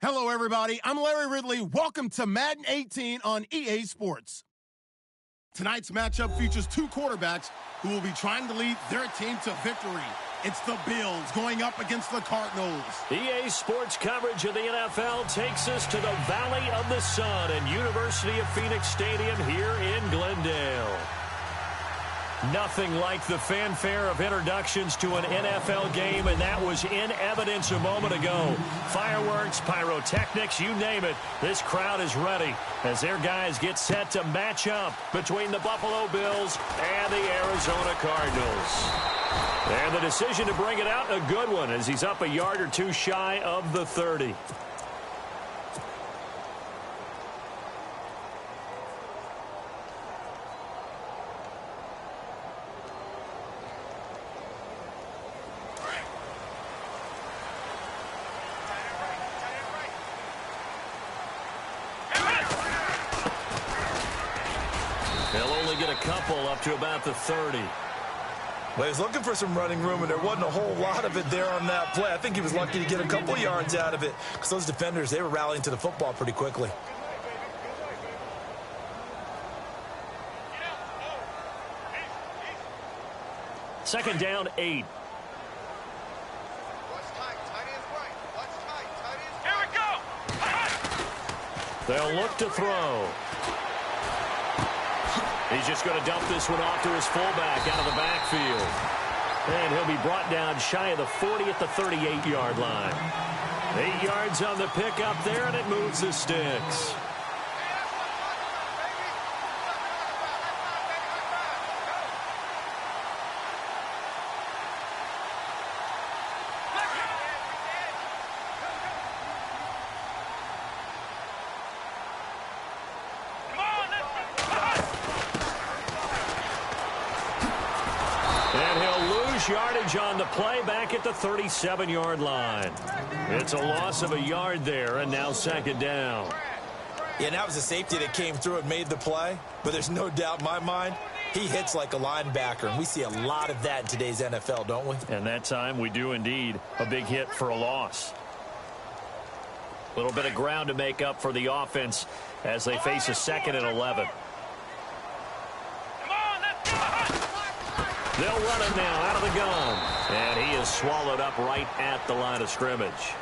Hello, everybody. I'm Larry Ridley. Welcome to Madden 18 on EA Sports. Tonight's matchup features two quarterbacks who will be trying to lead their team to victory. It's the Bills going up against the Cardinals. EA Sports coverage of the NFL takes us to the Valley of the Sun and University of Phoenix Stadium here in Glendale. Nothing like the fanfare of introductions to an NFL game, and that was in evidence a moment ago. Fireworks, pyrotechnics, you name it. This crowd is ready as their guys get set to match up between the Buffalo Bills and the Arizona Cardinals. And the decision to bring it out, a good one, as he's up a yard or two shy of the 30. They'll only get a couple up to about the 30. Well, he was looking for some running room, and there wasn't a whole lot of it there on that play. I think he was lucky to get a couple yards out of it because those defenders, they were rallying to the football pretty quickly. Second down, 8. Here we go! They'll look to throw. He's just going to dump this one off to his fullback out of the backfield. And he'll be brought down shy of the 40 at the 38-yard line. 8 yards on the pickup there, and it moves the sticks. Yardage on the play back at the 37-yard line. It's a loss of a yard there, and now second down. Yeah, and that was a safety that came through and made the play, but there's no doubt in my mind, he hits like a linebacker, and we see a lot of that in today's NFL, don't we? And that time we do indeed. A big hit for a loss. A little bit of ground to make up for the offense as they face a second and 11. They'll run it now out of the gun. And he is swallowed up right at the line of scrimmage.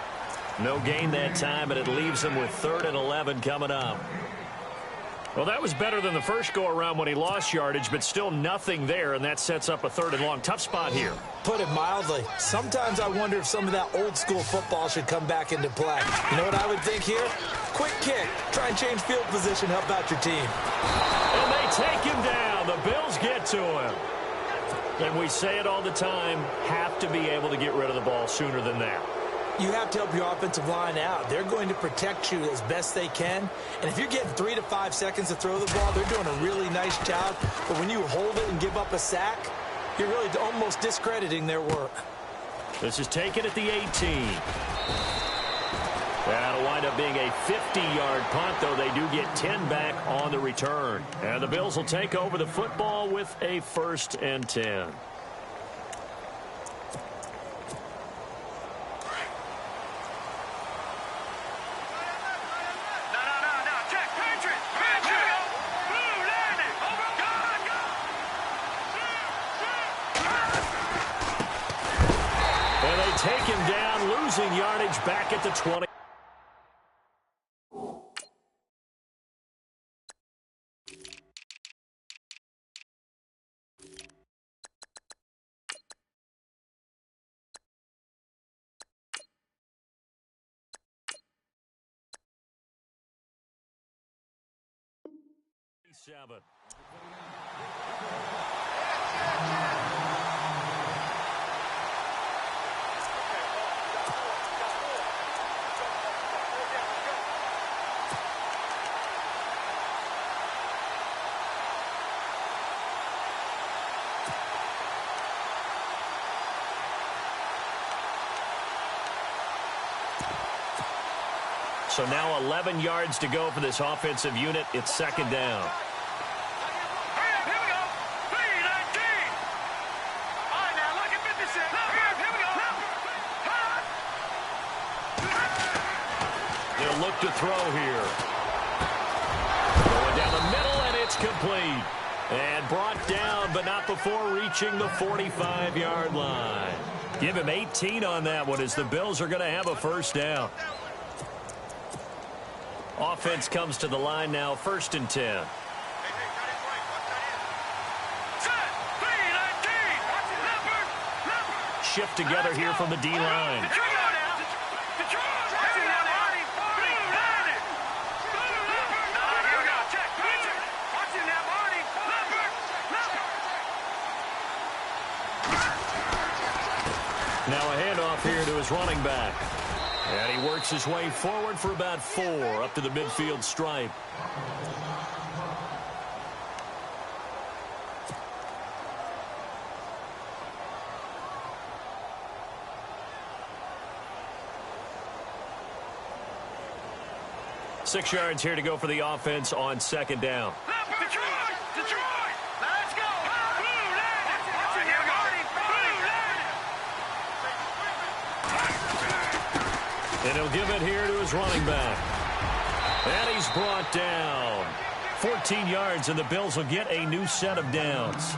No gain that time, but it leaves him with 3rd and 11 coming up. Well, that was better than the first go-around when he lost yardage, but still nothing there, and that sets up a 3rd and long. Tough spot here. Put it mildly. Sometimes I wonder if some of that old-school football should come back into play. You know what I would think here? Quick kick. Try and change field position. Help out your team. And they take him down. The Bills get to him. And we say it all the time, have to be able to get rid of the ball sooner than that. You have to help your offensive line out. They're going to protect you as best they can. And if you're getting 3 to 5 seconds to throw the ball, they're doing a really nice job. But when you hold it and give up a sack, you're really almost discrediting their work. This is taken at the 18. That'll wind up being a 50-yard punt, though they do get 10 back on the return. And the Bills will take over the football with a 1st and 10. And they take him down, losing yardage back at the 20. Seven. So now 11 yards to go for this offensive unit. It's second down. look to throw here. Going down the middle, and it's complete. And brought down, but not before reaching the 45-yard line. Give him 18 on that one as the Bills are going to have a first down. Offense comes to the line now, 1st and 10. Shift together here from the D-line. Now a handoff here to his running back. And he works his way forward for about 4 up to the midfield stripe. Six yards here to go for the offense on 2nd down. Detroit! Let's go! And he'll give it here to his running back. And he's brought down. 14 yards, and the Bills will get a new set of downs.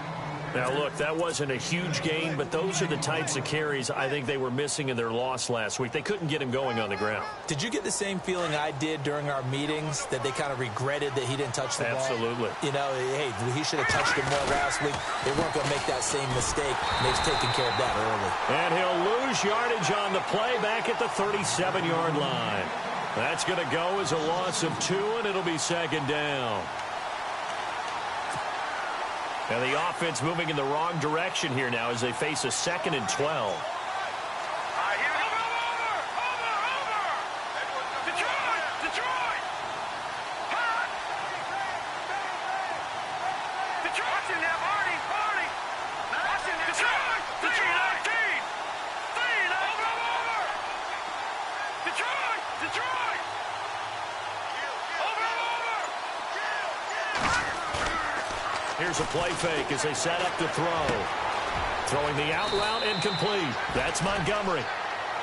Now, look, that wasn't a huge gain, but those are the types of carries I think they were missing in their loss last week. They couldn't get him going on the ground. Did you get the same feeling I did during our meetings, that they kind of regretted that he didn't touch the ball? Absolutely. You know, hey, he should have touched it more last week. They weren't going to make that same mistake. They've taken care of that early. And he'll lose yardage on the play back at the 37-yard line. That's going to go as a loss of 2, and it'll be 2nd down. And the offense moving in the wrong direction here now as they face a 2nd and 12. Here's a play fake as they set up to throw. Throwing the out route incomplete. That's Montgomery.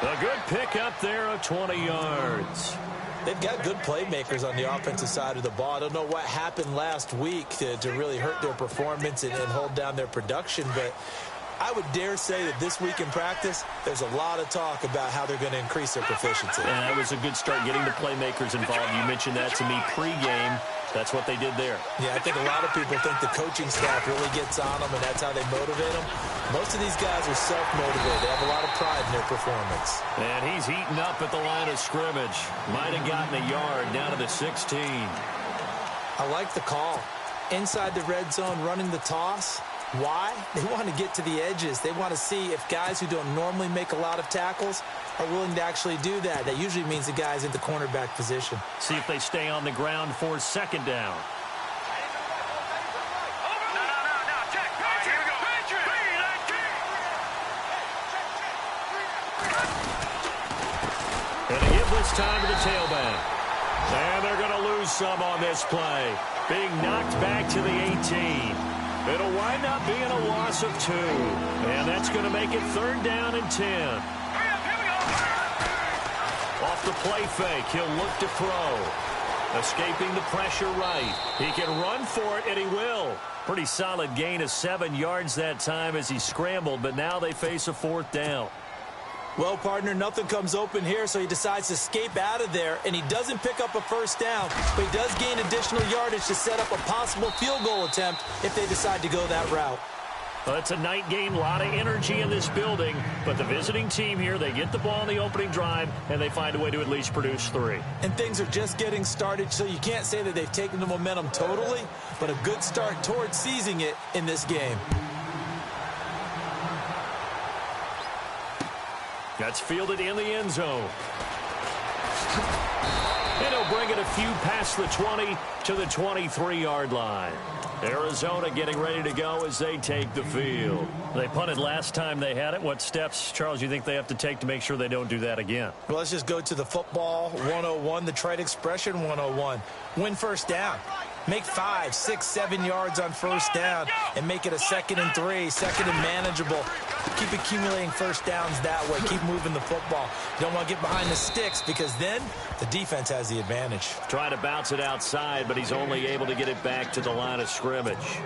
A good pickup there of 20 yards. They've got good playmakers on the offensive side of the ball. I don't know what happened last week to really hurt their performance and hold down their production, but I would dare say that this week in practice, there's a lot of talk about how they're going to increase their proficiency. And that was a good start getting the playmakers involved. You mentioned that to me pregame. That's what they did there. Yeah, I think a lot of people think the coaching staff really gets on them, and that's how they motivate them. Most of these guys are self-motivated. They have a lot of pride in their performance. And he's heating up at the line of scrimmage. Might have gotten a yard down to the 16. I like the call. Inside the red zone, running the toss. Why? They want to get to the edges. They want to see if guys who don't normally make a lot of tackles are willing to actually do that. That usually means the guy's in the cornerback position. See if they stay on the ground for 2nd down. And they give this time to the tailback. And they're going to lose some on this play. Being knocked back to the 18. It'll wind up being a loss of 2. And that's going to make it 3rd down and 10. Off the play fake, he'll look to throw. Escaping the pressure right. He can run for it, and he will. Pretty solid gain of 7 yards that time as he scrambled, but now they face a 4th down. Well, partner, nothing comes open here, so he decides to escape out of there, and he doesn't pick up a first down, but he does gain additional yardage to set up a possible field goal attempt if they decide to go that route. Well, it's a night game, a lot of energy in this building, but the visiting team here, they get the ball in the opening drive, and they find a way to at least produce 3. And things are just getting started, so you can't say that they've taken the momentum totally, but a good start towards seizing it in this game. That's fielded in the end zone. And he'll bring it a few past the 20 to the 23-yard line. Arizona getting ready to go as they take the field. They punted last time they had it. What steps, Charles, you think they have to take to make sure they don't do that again? Well, let's just go to the football 101, the trite expression 101. Win first down. Make 5, 6, 7 yards on first down and make it a 2nd and 3, 2nd and manageable. Keep accumulating first downs that way. Keep moving the football. You don't want to get behind the sticks because then the defense has the advantage. Trying to bounce it outside, but he's only able to get it back to the line of scrimmage.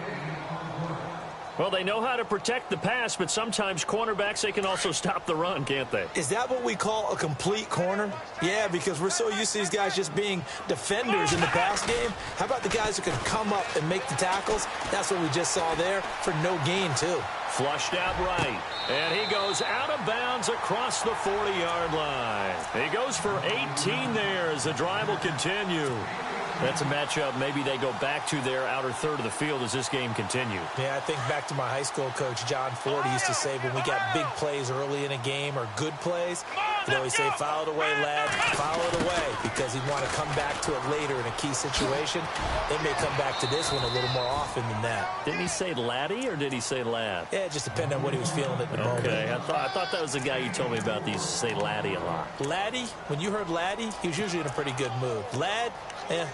Well, they know how to protect the pass, but sometimes cornerbacks, they can also stop the run, can't they? Is that what we call a complete corner? Yeah, because we're so used to these guys just being defenders in the pass game. How about the guys who can come up and make the tackles? That's what we just saw there for no gain, too. Flushed out right, and he goes out of bounds across the 40-yard line. He goes for 18 there as the drive will continue. That's a matchup maybe they go back to their outer third of the field as this game continues. Yeah, I think back to my high school coach, John Ford. He used to say when we got big plays early in a game or good plays, he'd always say, foul it away, lad, foul it away, because he'd want to come back to it later in a key situation. They may come back to this one a little more often than that. Didn't he say laddie or did he say lad? Yeah, it just depended on what he was feeling at the moment. Okay, I thought that was the guy you told me about. He used to say laddie a lot. Laddie, when you heard laddie, he was usually in a pretty good mood. Lad, yeah.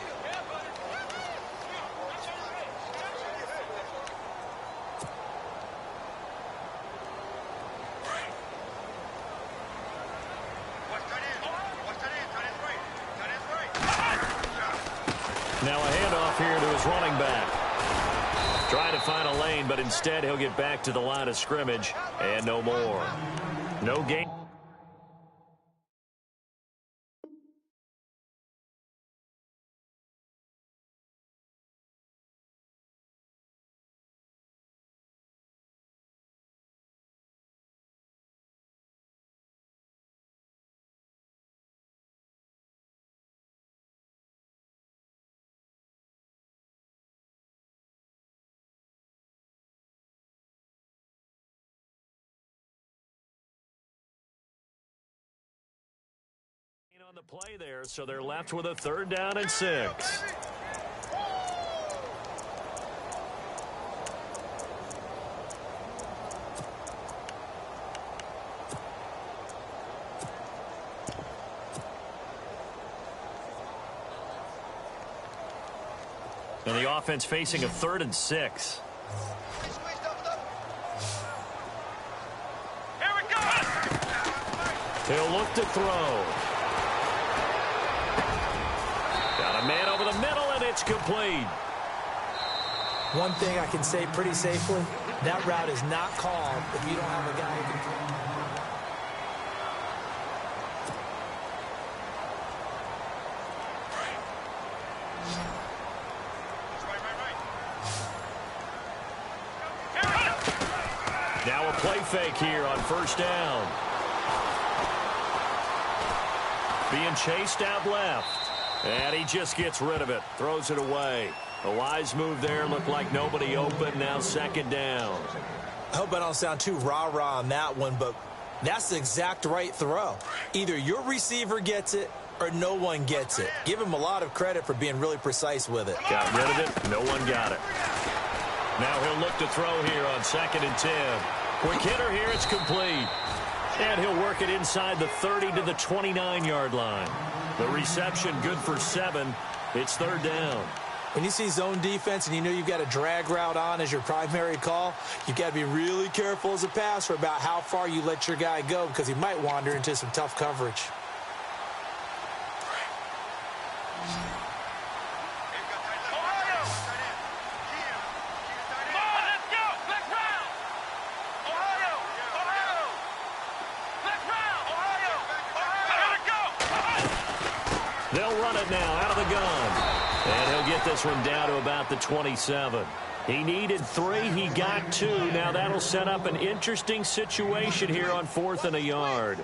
Now a handoff here to his running back. Trying to find a lane, but instead he'll get back to the line of scrimmage and no more. No gain. On the play there, so they're left with a 3rd down and 6. And the offense facing a 3rd and 6. Here we go. He'll look to throw. Got a man over the middle, and it's complete. One thing I can say pretty safely, that route is not called if you don't have a guy who can throw. Now a play fake here on 1st down. Being chased out left. And he just gets rid of it. Throws it away. A wise move there. Looked like nobody open. Now 2nd down. I hope I don't sound too rah-rah on that one, but that's the exact right throw. Either your receiver gets it or no one gets it. Give him a lot of credit for being really precise with it. Got rid of it. No one got it. Now he'll look to throw here on 2nd and 10. Quick hitter here. It's complete. And he'll work it inside the 30 to the 29-yard line. The reception good for 7. It's 3rd down. When you see zone defense and you know you've got a drag route on as your primary call, you've got to be really careful as a passer about how far you let your guy go because he might wander into some tough coverage. They'll run it now out of the gun. And he'll get this one down to about the 27. He needed 3. He got 2. Now that'll set up an interesting situation here on 4th and a yard.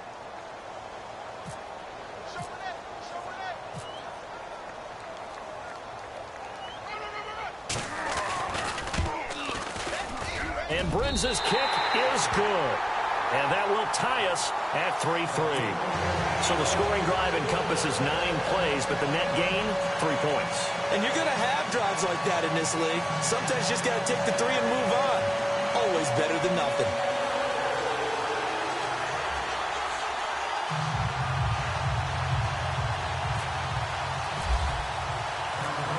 And Brinz's kick is good. And that will tie us at 3-3. So the scoring drive encompasses 9 plays, but the net gain, 3 points. And you're going to have drives like that in this league. Sometimes you just got to take the 3 and move on. Always better than nothing.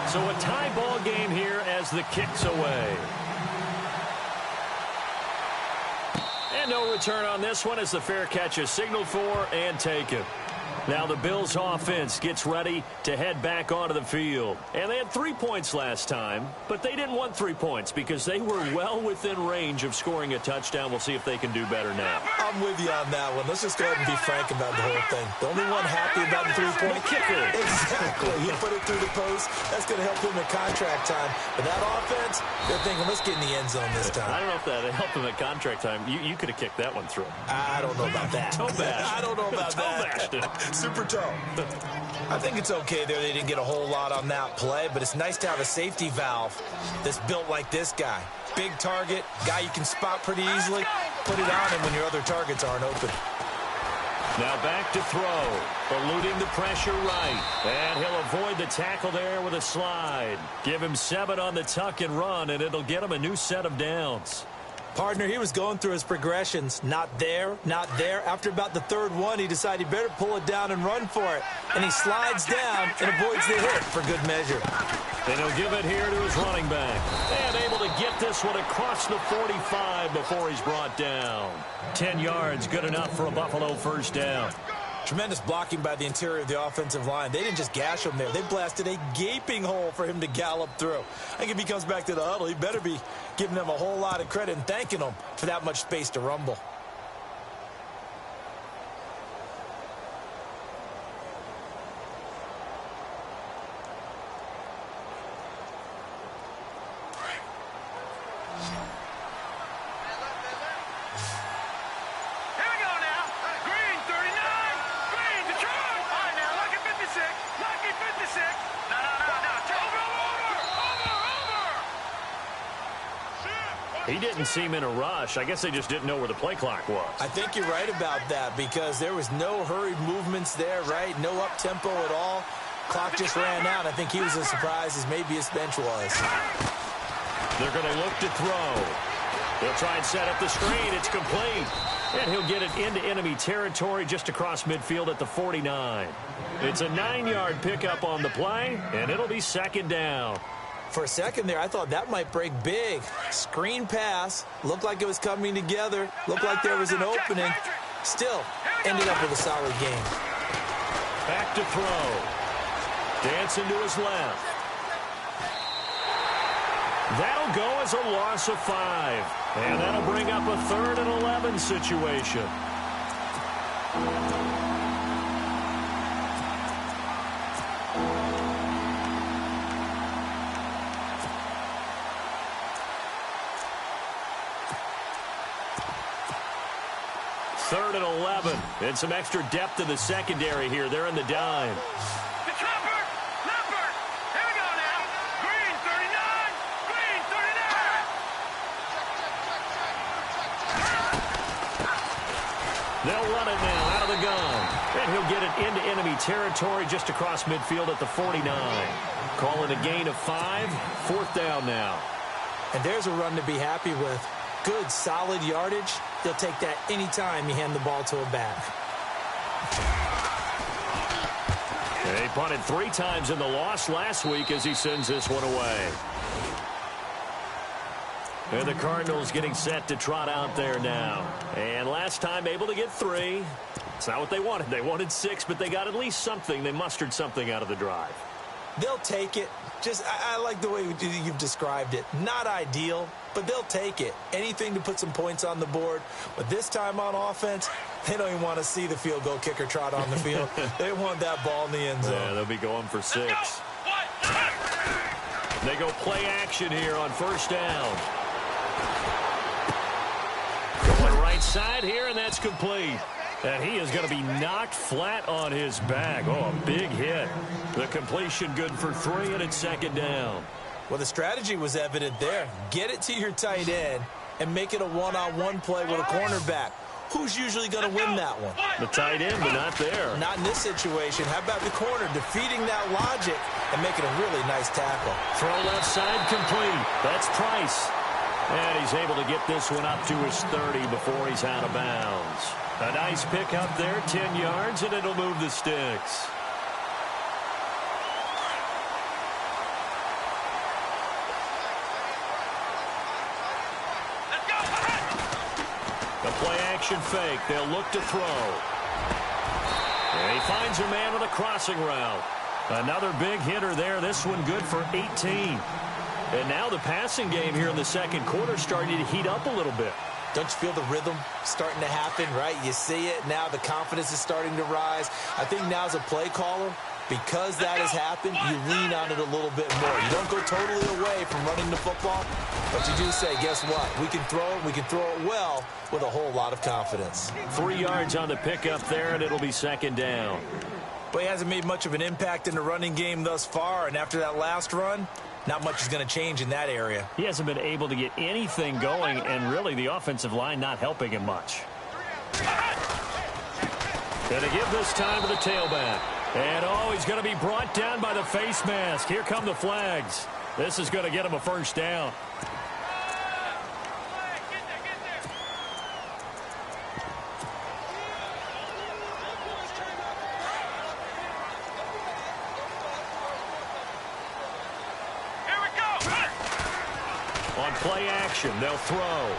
So a tie ball game here as the kick's away. And no return on this one as the fair catch is signaled for and taken. Now the Bills offense gets ready to head back onto the field. And they had 3 points last time, but they didn't want 3 points because they were well within range of scoring a touchdown. We'll see if they can do better now. I'm with you on that one. Let's just go ahead and be frank about the whole thing. The only one happy about the 3-point kicker. Exactly. He put it through the post. That's going to help him at contract time. But that offense, they're thinking, let's get in the end zone this time. I don't know if that helped him at contract time. You could have kicked that one through. I don't know about that. Toe bash. I don't know about that. Super toe. I think it's okay there. They didn't get a whole lot on that play, but it's nice to have a safety valve that's built like this guy. Big target, guy you can spot pretty easily. Put it on him when your other targets aren't open. Now back to throw. Eluding the pressure right. And he'll avoid the tackle there with a slide. Give him 7 on the tuck and run, and it'll get him a new set of downs. Partner, he was going through his progressions. Not there, not there. After about the third one, he decided he better pull it down and run for it. And he slides down and avoids the hit for good measure. And he'll give it here to his running back. And able to get this one across the 45 before he's brought down. 10 yards, good enough for a Buffalo first down. Tremendous blocking by the interior of the offensive line. They didn't just gash him there. They blasted a gaping hole for him to gallop through. I think if he comes back to the huddle, he better be giving them a whole lot of credit and thanking them for that much space to rumble. He didn't seem in a rush. I guess they just didn't know where the play clock was. I think you're right about that because there was no hurried movements there, right? No up-tempo at all. Clock just ran out. I think he was as surprised as maybe his bench was. They're going to look to throw. They'll try and set up the screen. It's complete. And he'll get it into enemy territory just across midfield at the 49. It's a 9-yard pickup on the play, and it'll be second down. For a second there, I thought that might break big. Screen pass. Looked like it was coming together. Looked like there was an opening. Still, ended up with a solid game. Back to throw. Dancing to his left. That'll go as a loss of 5. And that'll bring up a 3rd and 11 situation. Third and 11. And some extra depth in the secondary here. They're in the dime. They'll run it now out of the gun. And he'll get it into enemy territory just across midfield at the 49. Calling a gain of 5. 4th down now. And there's a run to be happy with. Good, solid yardage. They'll take that anytime you hand the ball to a back. He punted 3 times in the loss last week as he sends this one away. And the Cardinals getting set to trot out there now. And last time able to get 3. It's not what they wanted. They wanted 6, but they got at least something. They mustered something out of the drive. They'll take it. I like the way you've described it. Not ideal, but they'll take it. Anything to put some points on the board. But this time on offense, they don't even want to see the field goal kicker trot on the field. They want that ball in the end zone. Yeah, they'll be going for 6. They go play action here on first down. Going right side here, and that's complete. And he is going to be knocked flat on his back. Oh, a big hit. The completion good for 3, and it's second down. Well, the strategy was evident there. Get it to your tight end and make it a one-on-one play with a cornerback. Who's usually going to win that one? The tight end, but not there. Not in this situation. How about the corner defeating that logic and making a really nice tackle? Throw left side complete. That's Price. And he's able to get this one up to his 30 before he's out of bounds. A nice pick up there, 10 yards, and it'll move the sticks. Play-action fake. They'll look to throw. And he finds a man with a crossing route. Another big hitter there. This one good for 18. And now the passing game here in the second quarter starting to heat up a little bit. Don't you feel the rhythm starting to happen, right? You see it now. The confidence is starting to rise. I think now as a play caller, because that has happened, you lean on it a little bit more. You don't go totally away from running the football, but you do say, guess what? We can throw it. We can throw it well with a whole lot of confidence. 3 yards on the pickup there, and it'll be second down. But he hasn't made much of an impact in the running game thus far, and after that last run, not much is going to change in that area. He hasn't been able to get anything going, and really the offensive line not helping him much. Going to give this time to the tailback. And, oh, he's going to be brought down by the face mask. Here come the flags. This is going to get him a first down. On play action, they'll throw.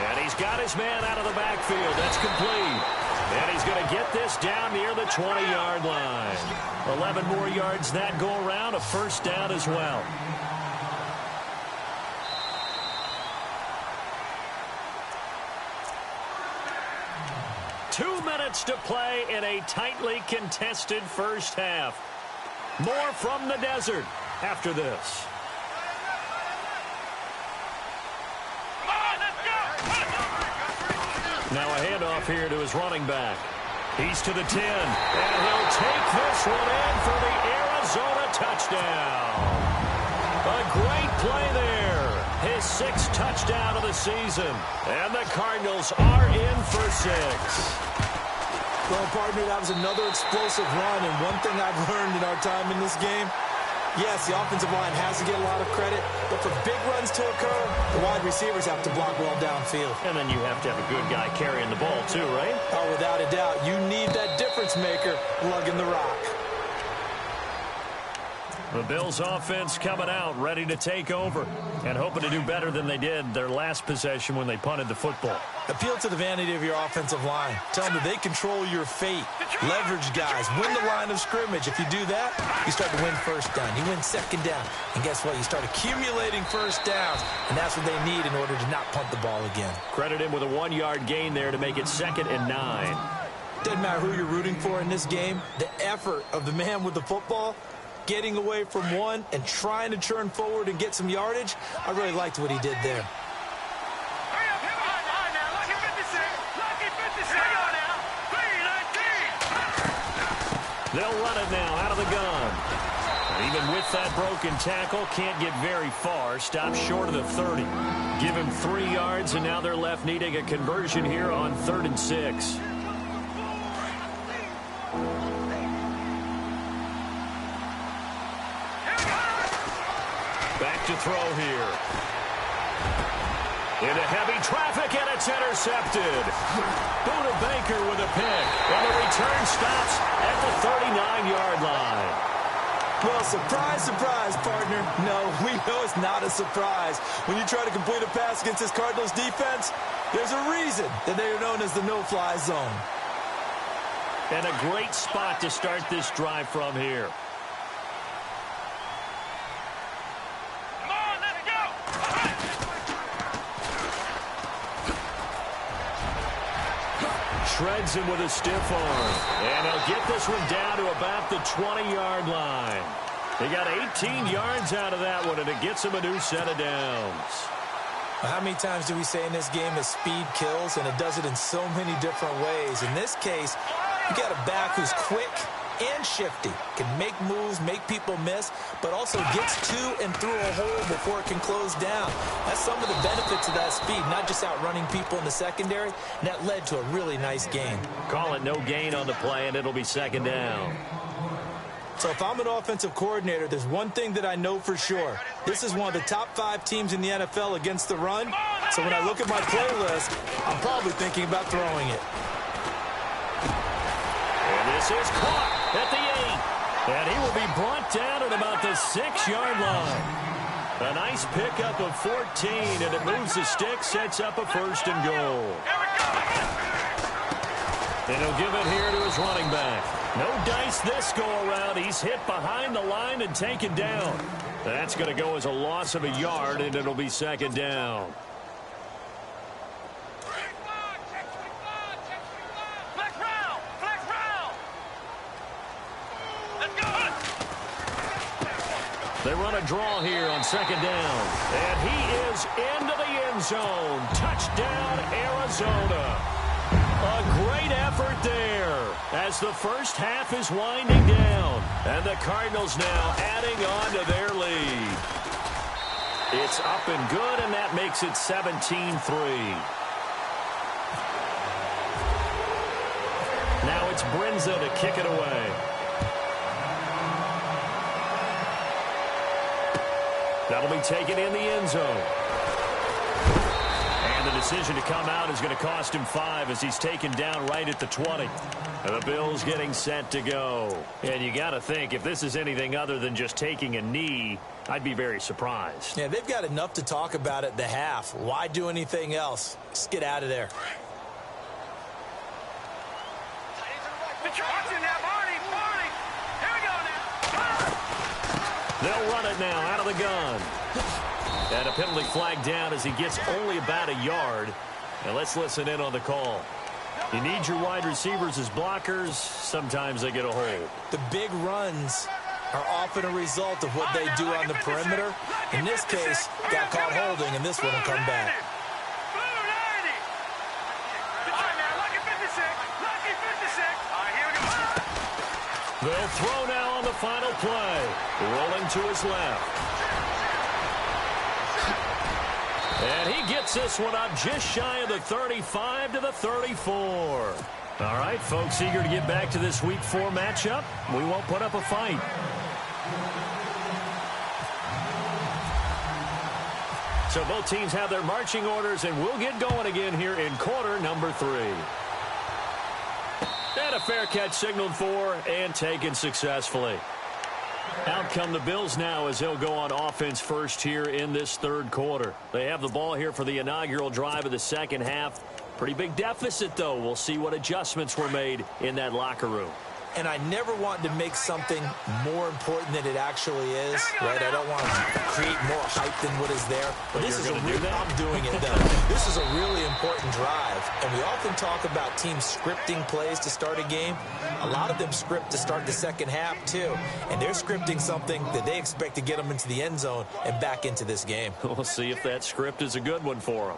And he's got his man out of the backfield. That's complete. And he's going to get this down near the 20-yard line. 11 more yards that go around, a first down as well. Two minutes to play in a tightly contested first half. More from the desert after this. Now a handoff here to his running back. He's to the 10, and he'll take this one in for the Arizona touchdown. A great play there. His 6th touchdown of the season, and the Cardinals are in for 6. Well, partner, that was another explosive run, and one thing I've learned in our time in this game, yes, the offensive line has to get a lot of credit, but for big runs to occur, the wide receivers have to block well downfield. And then you have to have a good guy carrying the ball too, right? Oh, without a doubt. You need that difference maker lugging the rock. The Bills offense coming out, ready to take over, and hoping to do better than they did their last possession when they punted the football. Appeal to the vanity of your offensive line. Tell them that they control your fate. Leverage guys. Win the line of scrimmage. If you do that, you start to win first down. You win second down. And guess what? You start accumulating first downs, and that's what they need in order to not punt the ball again. Credit him with a 1-yard gain there to make it 2nd and 9. Doesn't matter who you're rooting for in this game. The effort of the man with the football, getting away from one and trying to turn forward and get some yardage, I really liked what he did there. They'll run it now out of the gun. Even with that broken tackle, can't get very far. Stops short of the 30. Give him 3 yards, and now they're left needing a conversion here on 3rd and 6. Back to throw here. Into heavy traffic, and it's intercepted. Buda Baker with a pick, and the return stops at the 39-yard line. Well, surprise, surprise, partner. No, we know it's not a surprise. When you try to complete a pass against this Cardinals defense, there's a reason that they are known as the no-fly zone. And a great spot to start this drive from here. Shreds him with a stiff arm. And he'll get this one down to about the 20-yard line. They got 18 yards out of that one, and it gets him a new set of downs. How many times do we say in this game that speed kills, and it does it in so many different ways? In this case, you got a back who's quick and shifty, can make moves, make people miss, but also gets to and through a hole before it can close down. That's some of the benefits of that speed, not just outrunning people in the secondary, and that led to a really nice gain. Call it no gain on the play, and it'll be 2nd down. So if I'm an offensive coordinator, there's one thing that I know for sure. This is one of the top 5 teams in the NFL against the run. So when I look at my playlist, I'm probably thinking about throwing it. And this is caught at the 8. And he will be brought down at about the 6-yard line. A nice pickup of 14, and it moves the stick, sets up a 1st and goal. And he'll give it here to his running back. No dice this go-around. He's hit behind the line and taken down. That's going to go as a loss of a yard, and it'll be second down. They run a draw here on second down. And he is into the end zone. Touchdown, Arizona. A great effort there as the first half is winding down. And the Cardinals now adding on to their lead. It's up and good, and that makes it 17-3. Now it's Brinza to kick it away. That'll be taken in the end zone. And the decision to come out is going to cost him 5 as he's taken down right at the 20. And the Bills getting set to go. And you got to think, if this is anything other than just taking a knee, I'd be very surprised. Yeah, they've got enough to talk about at the half. Why do anything else? Just get out of there. They'll run it now out of the gun. And a penalty flag down as he gets only about a yard. And let's listen in on the call. You need your wide receivers as blockers. Sometimes they get a hold. The big runs are often a result of what they do on the perimeter. In this case, got caught holding, and this one will come back. They'll throw now on the final play. Rolling to his left. And he gets this one up just shy of the 35 to the 34. All right, folks, eager to get back to this Week 4 matchup. We won't put up a fight. So both teams have their marching orders, and we'll get going again here in quarter number 3. And a fair catch signaled for and taken successfully. Out come the Bills now as they'll go on offense first here in this third quarter. They have the ball here for the inaugural drive of the second half. Pretty big deficit, though. We'll see what adjustments were made in that locker room. And I never want to make something more important than it actually is, right? I don't want to create more hype than what is there. But this is I'm doing it, though. This is a really important drive. And we often talk about teams scripting plays to start a game. A lot of them script to start the second half, too. And they're scripting something that they expect to get them into the end zone and back into this game. We'll see if that script is a good one for them.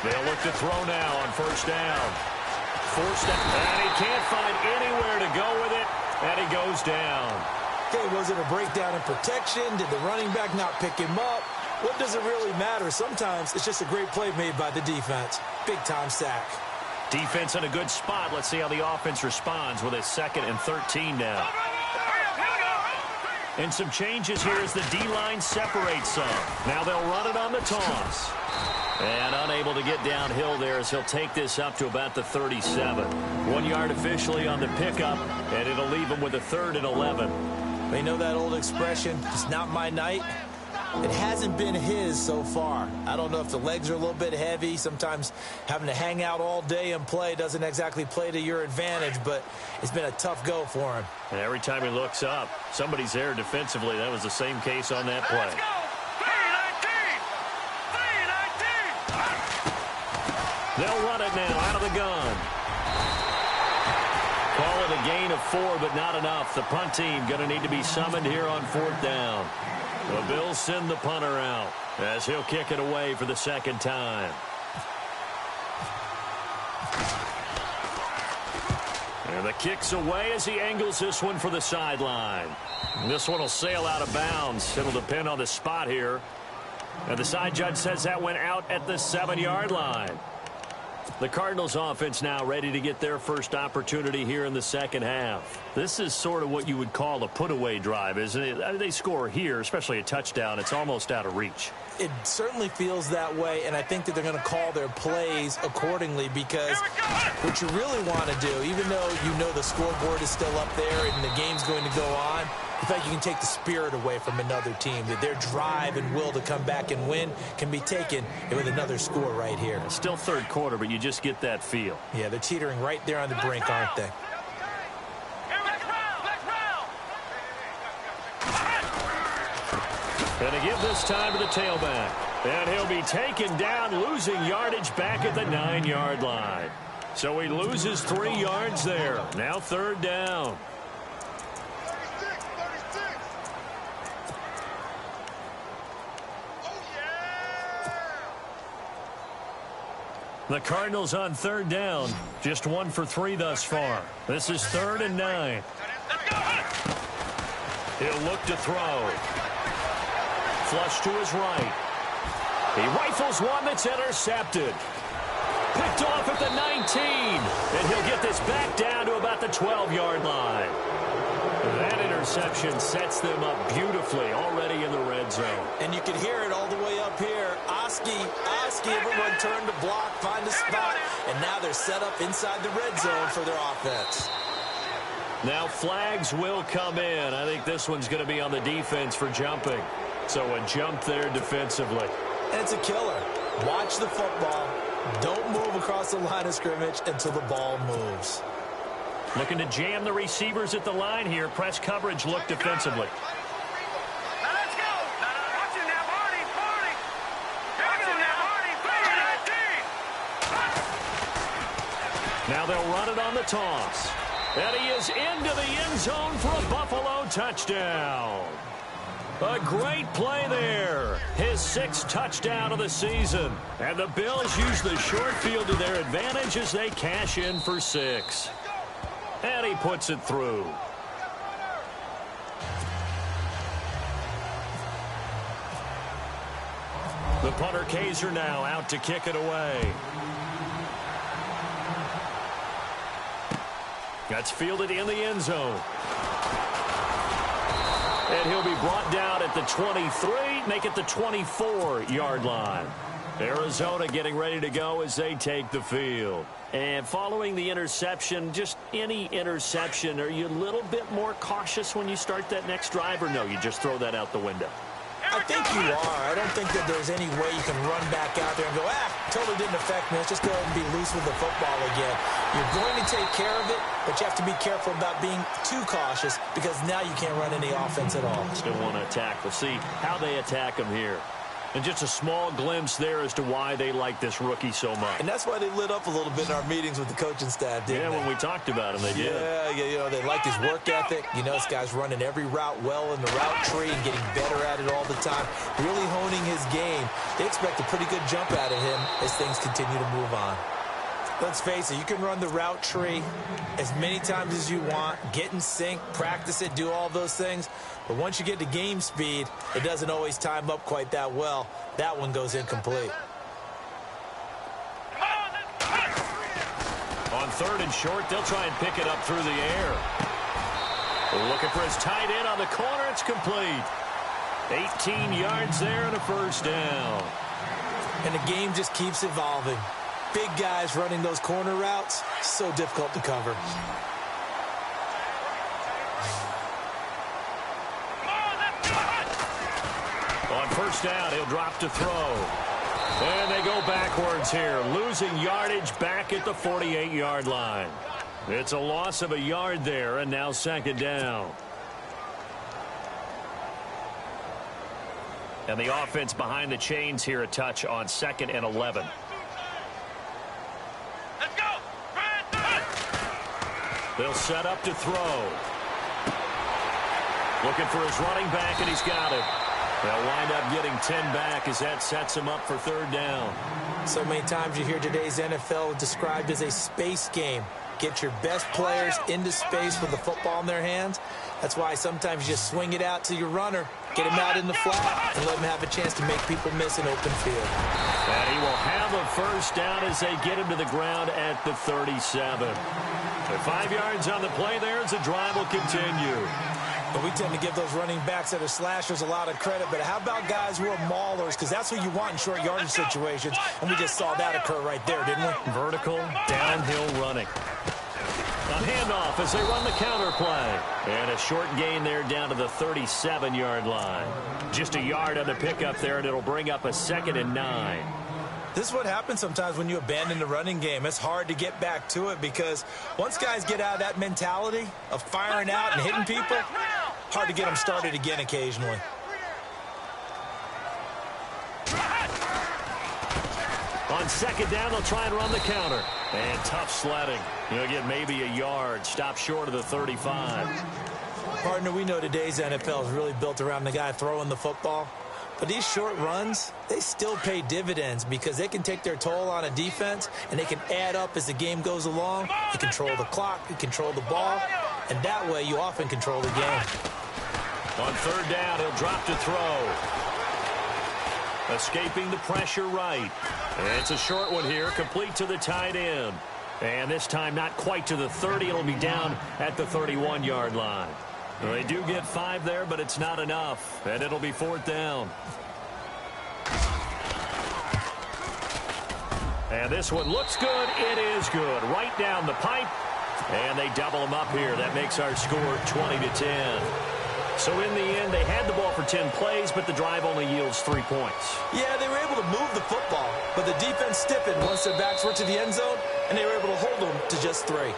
They'll look to throw now on first down. Forced down, and he can't find anywhere to go with it, and he goes down. Okay, was it a breakdown in protection? Did the running back not pick him up? What does it really matter? Sometimes it's just a great play made by the defense. Big-time sack. Defense in a good spot. Let's see how the offense responds with a 2nd and 13 now. And some changes here as the D-line separates some. Now they'll run it on the toss. And unable to get downhill there as he'll take this up to about the 37. 1 yard officially on the pickup, and it'll leave him with a 3rd and 11. They know that old expression, it's not my night. It hasn't been his so far. I don't know if the legs are a little bit heavy. Sometimes having to hang out all day and play doesn't exactly play to your advantage, but it's been a tough go for him. And every time he looks up, somebody's there defensively. That was the same case on that play. They'll run it now out of the gun. Call it a gain of 4, but not enough. The punt team going to need to be summoned here on 4th down. The Bills send the punter out as he'll kick it away for the 2nd time. And the kick's away as he angles this one for the sideline. This one will sail out of bounds. It'll depend on the spot here. And the side judge says that went out at the 7-yard line. The Cardinals offense now ready to get their first opportunity here in the second half. This is sort of what you would call a put-away drive, isn't it? They score here, especially a touchdown. It's almost out of reach. It certainly feels that way, and I think that they're going to call their plays accordingly because what you really want to do, even though you know the scoreboard is still up there and the game's going to go on, in fact, you can take the spirit away from another team. That their drive and will to come back and win can be taken with another score right here. Still third quarter, but you just get that feel. Yeah, they're teetering right there on the brink, aren't they? Going to give this time to the tailback. And he'll be taken down, losing yardage back at the 9-yard line. So he loses 3 yards there. Now third down. The Cardinals on third down. Just 1 for 3 thus far. This is 3rd and 9. He'll look to throw. Flush to his right. He rifles one that's intercepted. Picked off at the 19. And he'll get this back down to about the 12-yard line. That interception sets them up beautifully already in the red zone. And you can hear it all the way up here. Oski, everyone turned to block, find a spot, and now they're set up inside the red zone for their offense. Now flags will come in. I think this one's going to be on the defense for jumping. So a jump there defensively. And it's a killer. Watch the football. Don't move across the line of scrimmage until the ball moves. Looking to jam the receivers at the line here. Press coverage look defensively. Now they'll run it on the toss. And he is into the end zone for a Buffalo touchdown. A great play there. His 6th touchdown of the season. And the Bills use the short field to their advantage as they cash in for 6. And he puts it through. The punter Kaiser now out to kick it away. That's fielded in the end zone. And he'll be brought down at the 23, make it the 24-yard line. Arizona getting ready to go as they take the field. And following the interception, just any interception, are you a little bit more cautious when you start that next drive, or no, you just throw that out the window? I think you are. I don't think that there's any way you can run back out there and go, totally didn't affect me. Let's just go ahead and be loose with the football again. You're going to take care of it, but you have to be careful about being too cautious because now you can't run any offense at all. Still want to attack. We'll see how they attack him here. And just a small glimpse there as to why they like this rookie so much. And that's why they lit up a little bit in our meetings with the coaching staff, didn't they? Yeah, when we talked about him, they did. Yeah, they liked his work ethic. You know, this guy's running every route well in the route tree and getting better at it all the time, really honing his game. They expect a pretty good jump out of him as things continue to move on. Let's face it, you can run the route tree as many times as you want, get in sync, practice it, do all those things. But once you get to game speed, it doesn't always time up quite that well. That one goes incomplete. On 3rd and short, they'll try and pick it up through the air. Looking for his tight end on the corner. It's complete. 18 yards there and a first down. And the game just keeps evolving. Big guys running those corner routes, so difficult to cover. On first down, he'll drop to throw. And they go backwards here, losing yardage back at the 48-yard line. It's a loss of a yard there, and now 2nd down. And the offense behind the chains here a touch on 2nd and 11. They'll set up to throw. Looking for his running back, and he's got it. They'll wind up getting 10 back as that sets him up for 3rd down. So many times you hear today's NFL described as a space game. Get your best players into space with the football in their hands. That's why sometimes you just swing it out to your runner, Get him out in the flat and let him have a chance to make people miss an open field. And he will have a first down as they get him to the ground at the 37. So 5 yards on the play there as the drive will continue. But we tend to give those running backs that are slashers a lot of credit. But how about guys who are maulers? Because that's what you want in short yardage situations. And we just saw that occur right there, didn't we? Vertical, downhill running. A handoff as they run the counter play. And a short gain there down to the 37-yard line. Just a yard on the pickup there, and it'll bring up a 2nd and 9. This is what happens sometimes when you abandon the running game. It's hard to get back to it because once guys get out of that mentality of firing out and hitting people, hard to get them started again occasionally. On 2nd down, they'll try and run the counter. And tough sledding. You'll get maybe a yard. Stop short of the 35. Partner, we know today's NFL is really built around the guy throwing the football. But these short runs, they still pay dividends because they can take their toll on a defense and they can add up as the game goes along. You control the clock, you control the ball, and that way you often control the game. On 3rd down, he'll drop to throw. Escaping the pressure right. It's a short one here, complete to the tight end. And this time not quite to the 30. It'll be down at the 31-yard line. Well, they do get 5 there, but it's not enough. And it'll be 4th down. And this one looks good. It is good. Right down the pipe. And they double them up here. That makes our score 20-10. So in the end, they had the ball for 10 plays, but the drive only yields 3 points. Yeah, they were able to move the football, but the defense stiffened once their backs were to the end zone, and they were able to hold them to just 3.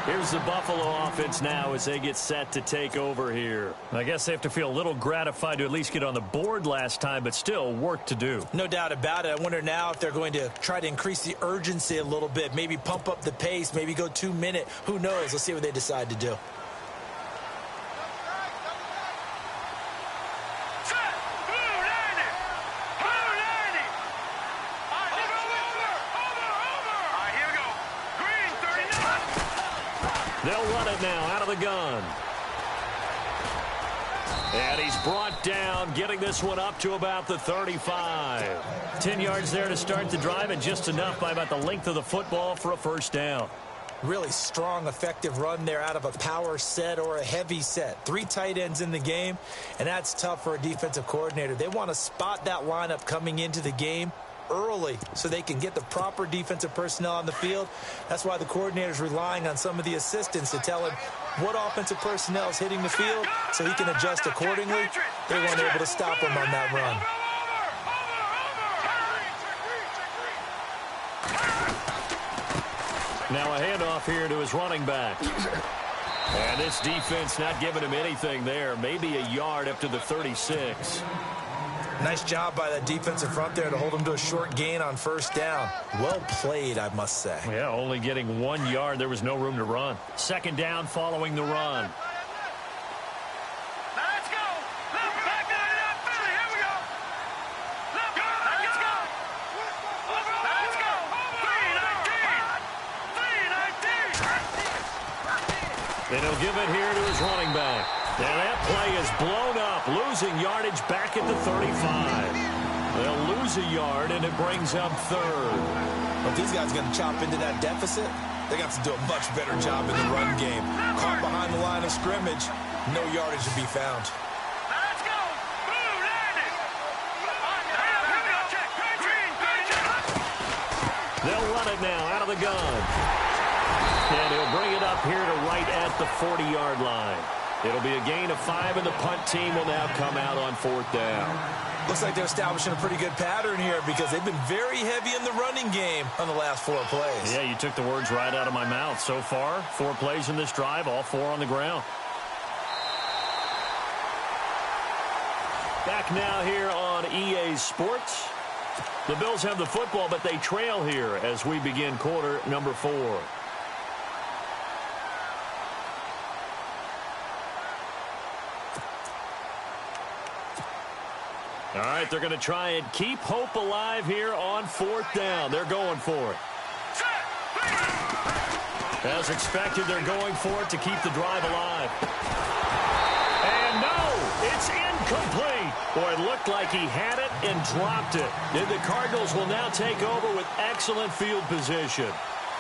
Here's the Buffalo offense now as they get set to take over here. I guess they have to feel a little gratified to at least get on the board last time, but still work to do. No doubt about it. I wonder now if they're going to try to increase the urgency a little bit, maybe pump up the pace, maybe go 2-minute. Who knows? Let's see what they decide to do. They'll run it now out of the gun. And he's brought down, getting this one up to about the 35. 10 yards there to start the drive, and just enough by about the length of the football for a first down. Really strong, effective run there out of a power set or a heavy set. 3 tight ends in the game, and that's tough for a defensive coordinator. They want to spot that lineup coming into the game early so they can get the proper defensive personnel on the field. That's why the coordinator is relying on some of the assistants to tell him what offensive personnel is hitting the field so he can adjust accordingly. They weren't able to stop him on that run. Now a handoff here to his running back. And this defense not giving him anything there. Maybe a yard up to the 36. Nice job by that defensive front there to hold him to a short gain on first down. Well played, I must say. Yeah, only getting 1 yard. There was no room to run. 2nd down following the run. Let's go. Back it up, Philly. Here we go. Let's go. Let's go. Let's go. 3-19. Then he'll give it here to his running back. And that play is blown up, losing yardage back at the 35. They'll lose a yard, and it brings up 3rd. Well, if these guys are going to chop into that deficit, they got to do a much better job in the run game. Caught behind the line of scrimmage, no yardage to be found. Let's go. Blue landing. They'll run it now out of the gun. And he'll bring it up here to right at the 40-yard line. It'll be a gain of 5, and the punt team will now come out on 4th down. Looks like they're establishing a pretty good pattern here because they've been very heavy in the running game on the last 4 plays. Yeah, you took the words right out of my mouth. So far, 4 plays in this drive, all 4 on the ground. Back now here on EA Sports. The Bills have the football, but they trail here as we begin quarter number 4. All right, they're going to try and keep hope alive here on 4th down. They're going for it. As expected, they're going for it to keep the drive alive. And no, It's incomplete. Boy, it looked like he had it and dropped it. And the Cardinals will now take over with excellent field position.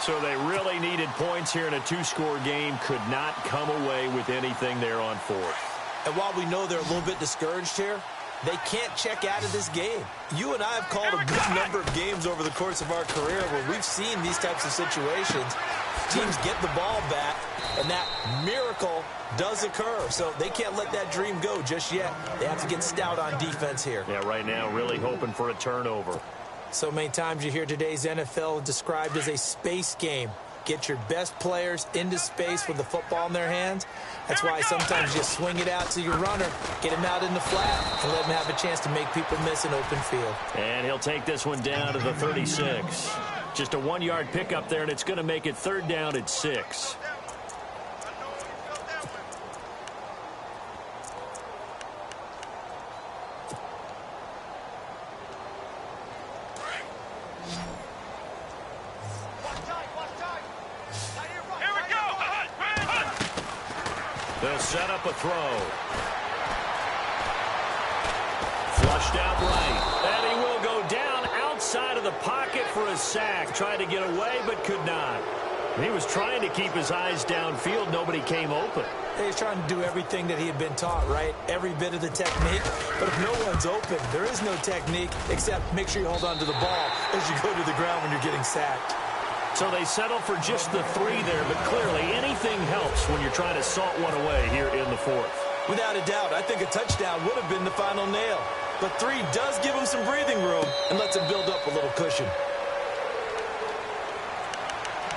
So they really needed points here in a two-score game. Could not come away with anything there on fourth. And while we know they're a little bit discouraged here, they can't check out of this game. You and I have called a good number of games over the course of our career where we've seen these types of situations. Teams get the ball back, and that miracle does occur. So they can't let that dream go just yet. They have to get stout on defense here. Yeah, right now really hoping for a turnover. So many times you hear today's NFL described as a space game. Get your best players into space with the football in their hands. That's why sometimes you swing it out to your runner, get him out in the flat, and let him have a chance to make people miss an open field. And he'll take this one down to the 36. Just a 1-yard pickup there, and it's going to make it third down at 6. They'll set up a throw. Flushed out right. And he will go down outside of the pocket for a sack. Tried to get away, but could not. He was trying to keep his eyes downfield. Nobody came open. He's trying to do everything that he had been taught, right? Every bit of the technique. But if no one's open, there is no technique except make sure you hold on to the ball as you go to the ground when you're getting sacked. So they settle for just the 3 there, but clearly anything helps when you're trying to salt one away here in the fourth. Without a doubt, I think a touchdown would have been the final nail. But 3 does give him some breathing room and lets him build up a little cushion.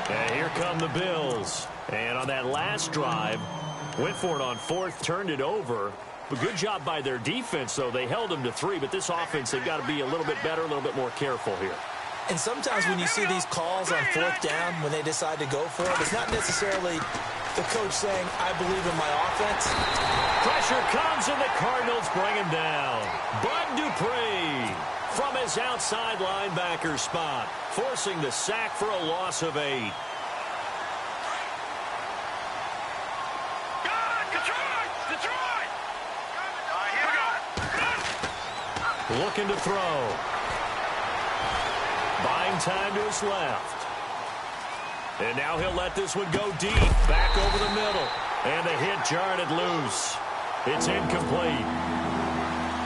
And here come the Bills. And on that last drive, went for it on fourth, turned it over. But good job by their defense, though. They held them to 3, but this offense, they've got to be a little bit better, a little bit more careful here. And sometimes when you see these calls on fourth down, when they decide to go for it, it's not necessarily the coach saying, I believe in my offense. Pressure comes, and the Cardinals bring him down. Bud Dupree from his outside linebacker spot, forcing the sack for a loss of 8. Detroit! Here we go. Looking to throw. Buying time to his left. And now he'll let this one go deep. Back over the middle. And the hit jarred it loose. It's incomplete.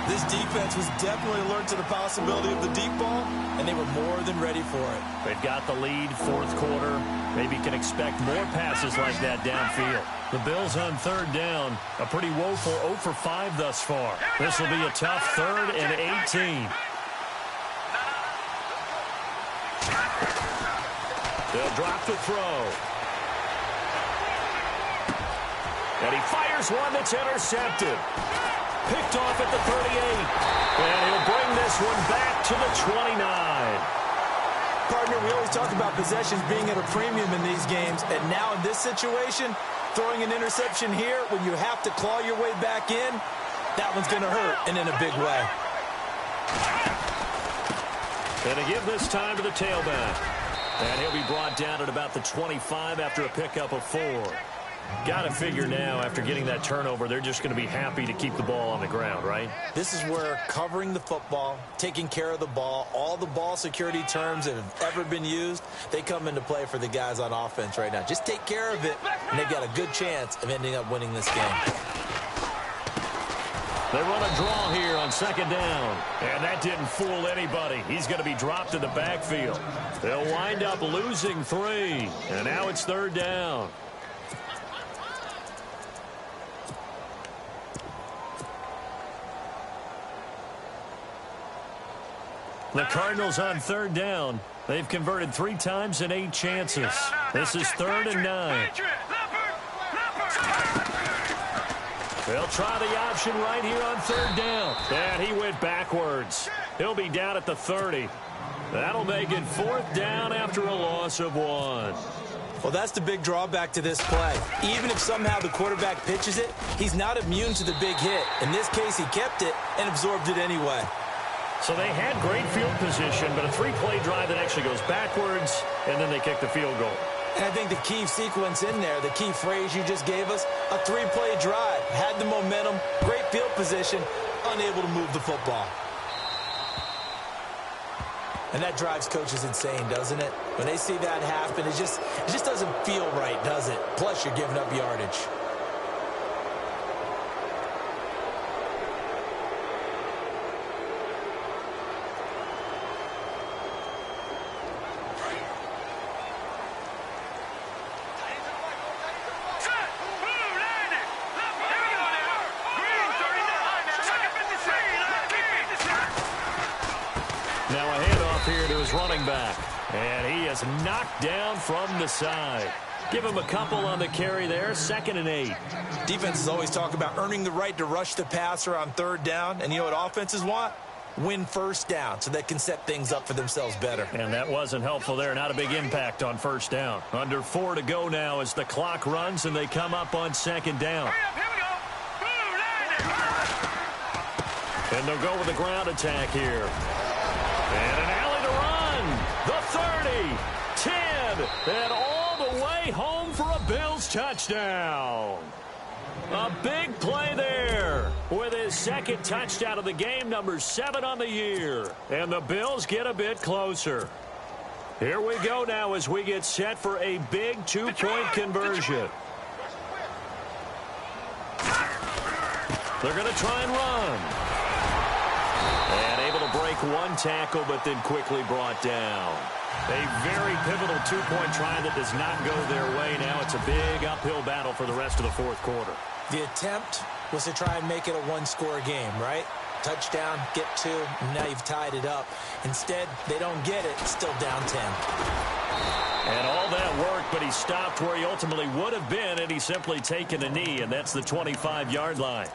This defense was definitely alert to the possibility of the deep ball, and they were more than ready for it. They've got the lead, fourth quarter. Maybe can expect more passes like that downfield. The Bills on third down. A pretty woeful 0 for 5 thus far. This will be a tough 3rd and 18. They'll drop the throw. And he fires one that's intercepted. Picked off at the 38. And he'll bring this one back to the 29. Partner, we always talk about possessions being at a premium in these games. And now in this situation, throwing an interception here when you have to claw your way back in, that one's going to hurt, and in a big way. And they give this time to the tailback. And he'll be brought down at about the 25 after a pickup of 4. Got to figure now, after getting that turnover, they're just going to be happy to keep the ball on the ground, right? This is where covering the football, taking care of the ball, all the ball security terms that have ever been used, they come into play for the guys on offense right now. Just take care of it, and they've got a good chance of ending up winning this game. They run a draw here on second down. And that didn't fool anybody. He's going to be dropped in the backfield. They'll wind up losing 3. And now it's third down. The Cardinals on third down. They've converted 3 times in 8 chances. This is 3rd and 9. They'll try the option right here on third down. And he went backwards. He'll be down at the 30. That'll make it 4th down after a loss of 1. Well, that's the big drawback to this play. Even if somehow the quarterback pitches it, he's not immune to the big hit. In this case, he kept it and absorbed it anyway. So they had great field position, but a 3-play drive that actually goes backwards, and then they kick the field goal. And I think the key sequence in there, the key phrase you just gave us, a 3-play drive. Had the momentum, great field position, unable to move the football. And that drives coaches insane, doesn't it? When they see that happen, it just doesn't feel right, does it? Plus, you're giving up yardage. Now a handoff here to his running back. And he is knocked down from the side. Give him a couple on the carry there. 2nd and 8. Defenses always talk about earning the right to rush the passer on 3rd down. And you know what offenses want? Win 1st down so they can set things up for themselves better. And that wasn't helpful there. Not a big impact on 1st down. Under 4 to go now as the clock runs and they come up on 2nd down. And they'll go with the ground attack here. And an alley to run. The 30, 10, and all the way home for a Bills touchdown. A big play there with his 2nd touchdown of the game, number 7 on the year. And the Bills get a bit closer. Here we go now as we get set for a big 2-point conversion. They're going to try and run. And able to break one tackle, but then quickly brought down. A very pivotal 2-point try that does not go their way. Now it's a big uphill battle for the rest of the 4th quarter. The attempt was to try and make it a 1-score game, right? Touchdown, get 2, and now you've tied it up. Instead, they don't get it. It's still down 10. And all that worked, but he stopped where he ultimately would have been had he simply taken a knee, and that's the 25-yard line.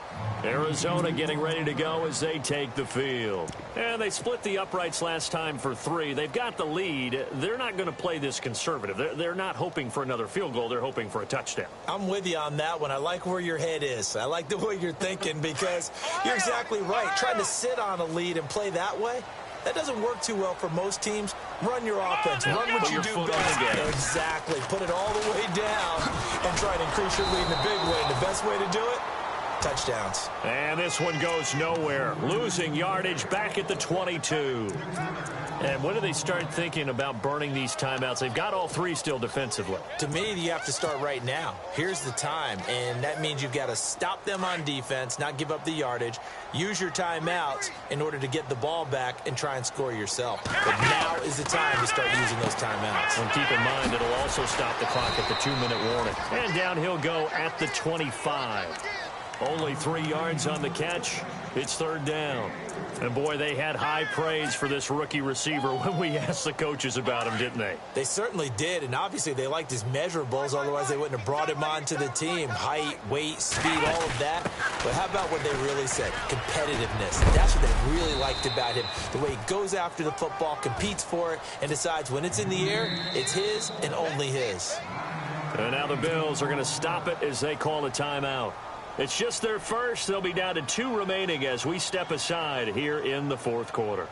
Arizona getting ready to go as they take the field. And they split the uprights last time for 3. They've got the lead. They're not going to play this conservative. They're not hoping for another field goal. They're hoping for a touchdown. I'm with you on that one. I like where your head is. I like the way you're thinking because you're exactly right. Trying to sit on a lead and play that way, that doesn't work too well for most teams. Run your offense. Run what you do best. Exactly. Put it all the way down and try to increase your lead in a big way. And the best way to do it, touchdowns. And this one goes nowhere. Losing yardage back at the 22. And when do they start thinking about burning these timeouts? They've got all 3 still defensively. To me, you have to start right now. Here's the time, and that means you've got to stop them on defense, not give up the yardage, use your timeouts in order to get the ball back and try and score yourself. But now is the time to start using those timeouts. And keep in mind, it'll also stop the clock at the 2-minute warning. And down he'll go at the 25. Only 3 yards on the catch. It's 3rd down. And, boy, they had high praise for this rookie receiver when we asked the coaches about him, didn't they? They certainly did, and obviously they liked his measurables. Otherwise, they wouldn't have brought him onto the team. Height, weight, speed, all of that. But how about what they really said? Competitiveness. That's what they really liked about him. The way he goes after the football, competes for it, and decides when it's in the air, it's his and only his. And now the Bills are going to stop it as they call a timeout. It's just their first. They'll be down to 2 remaining as we step aside here in the 4th quarter.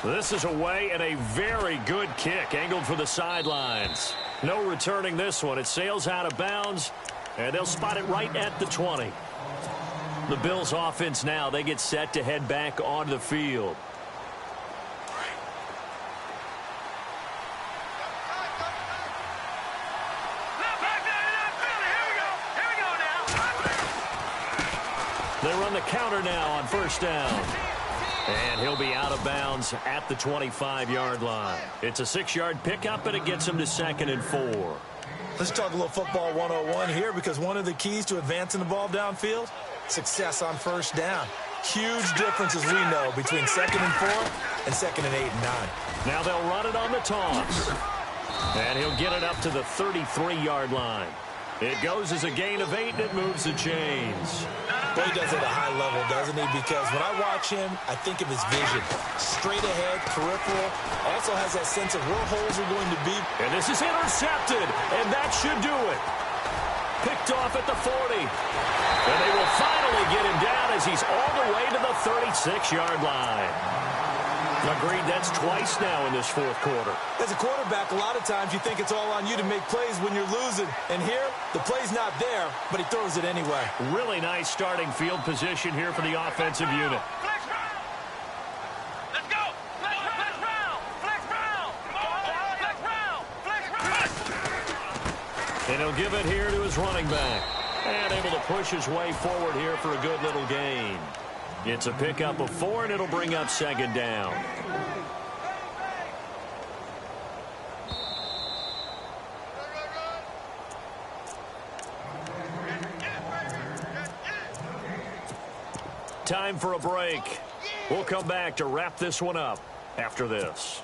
This is away and a very good kick angled for the sidelines. No returning this one. It sails out of bounds, and they'll spot it right at the 20. The Bills offense now, they get set to head back onto the field. They run the counter now on 1st down. And he'll be out of bounds at the 25-yard line. It's a 6-yard pickup, and it gets him to 2nd and 4. Let's talk a little football 101 here, because one of the keys to advancing the ball downfield, success on 1st down. Huge differences we know between 2nd and 4 and 2nd and 8 and 9. Now they'll run it on the toss. And he'll get it up to the 33-yard line. It goes as a gain of 8, and it moves the chains. Well, he does it at a high level, doesn't he? Because when I watch him, I think of his vision. Straight ahead, peripheral. Also has that sense of where holes are going to be. And this is intercepted, and that should do it. Picked off at the 40. And they will finally get him down as he's all the way to the 36-yard line. Agreed, that's twice now in this fourth quarter. As a quarterback, a lot of times you think it's all on you to make plays when you're losing. And here, the play's not there, but he throws it anyway. Really nice starting field position here for the offensive unit. Flex round. Let's go. Flex round. Flex round. Flex round. Flex round. And he'll give it here to his running back. And able to push his way forward here for a good little gain. It's a pickup of 4, and it'll bring up second down. Time for a break. We'll come back to wrap this one up after this.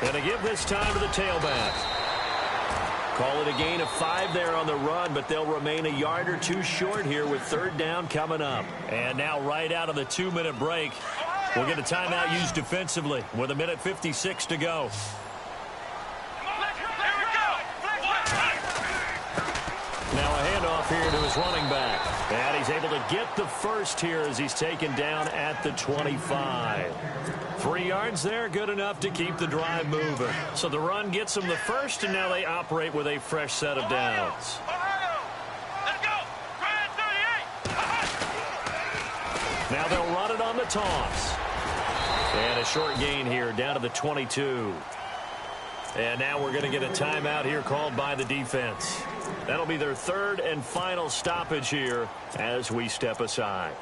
And to give this time to the tailback. Call it a gain of 5 there on the run, but they'll remain a yard or 2 short here with third down coming up. And now right out of the 2-minute break, we'll get a timeout used defensively with 1:56 to go. Now a handoff here to his running back. And he's able to get the first here as he's taken down at the 25. 3 yards there, good enough to keep the drive moving. So the run gets them the first, and now they operate with a fresh set of downs. Now they'll run it on the toss. And a short gain here down to the 22. And now we're going to get a timeout here called by the defense. That'll be their third and final stoppage here as we step aside.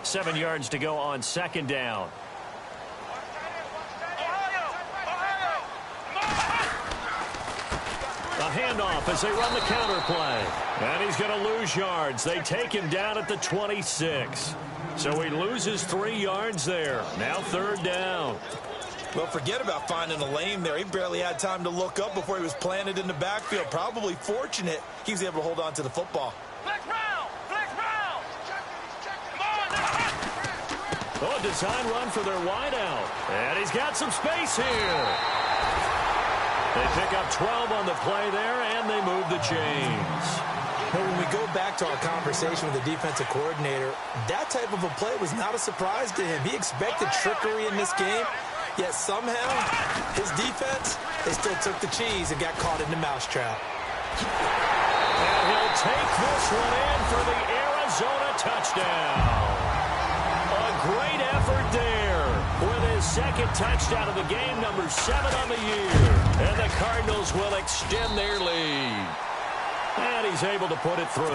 Seven yards to go on second down. A handoff as they run the counter play. And he's going to lose yards. They take him down at the 26. So he loses 3 yards there. Now third down. Well, forget about finding a lane there. He barely had time to look up before he was planted in the backfield. Probably fortunate he was able to hold on to the football. Oh, a design run for their wideout. And he's got some space here. They pick up 12 on the play there, and they move the chains. Well, when we go back to our conversation with the defensive coordinator, that type of a play was not a surprise to him. He expected trickery in this game, yet somehow his defense, they still took the cheese and got caught in the mousetrap. And he'll take this one in for the Arizona touchdown. A great effort there with his second touchdown of the game, number 7 on the year. And the Cardinals will extend their lead. And he's able to put it through.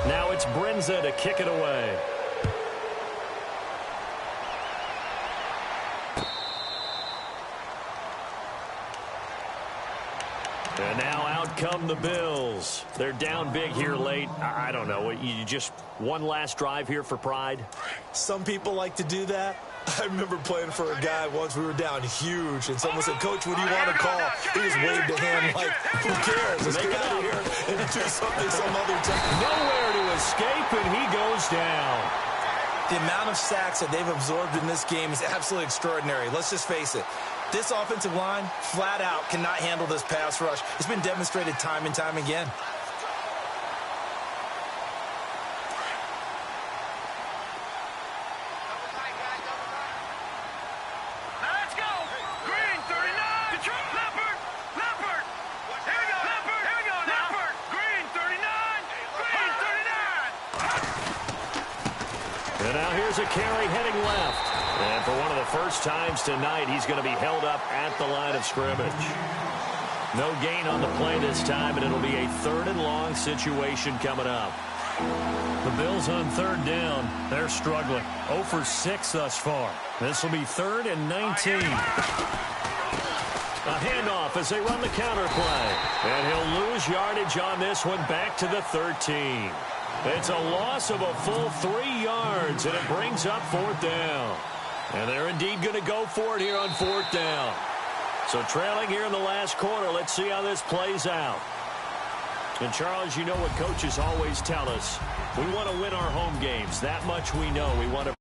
Now it's Brinza to kick it away. And now out come the Bills. They're down big here late. I don't know. You just one last drive here for pride? Some people like to do that. I remember playing for a guy once. We were down huge, and someone said, "Coach, what do you want to call?" He just waved a hand like, "Who cares? Let's get out of here and do something some other time." Nowhere to escape, and he goes down. The amount of sacks that they've absorbed in this game is absolutely extraordinary. Let's just face it. This offensive line, flat out, cannot handle this pass rush. It's been demonstrated time and time again. Let's go. Green 39. Detroit Leopard. Leopard. Here we go. Leopard. Here we go now. Leopard. Green 39. Green 39. And now here's a carry heading left. And for one of the first times tonight, he's going to be held up at the line of scrimmage. No gain on the play this time, and it'll be a 3rd and long situation coming up. The Bills on 3rd down. They're struggling. 0 for 6 thus far. This will be 3rd and 19. A handoff as they run the counter play. And he'll lose yardage on this one back to the 13. It's a loss of a full 3 yards, and it brings up 4th down. And they're indeed going to go for it here on 4th down. So trailing here in the last quarter, let's see how this plays out. And Charles, you know what coaches always tell us. We want to win our home games. That much we know. We want to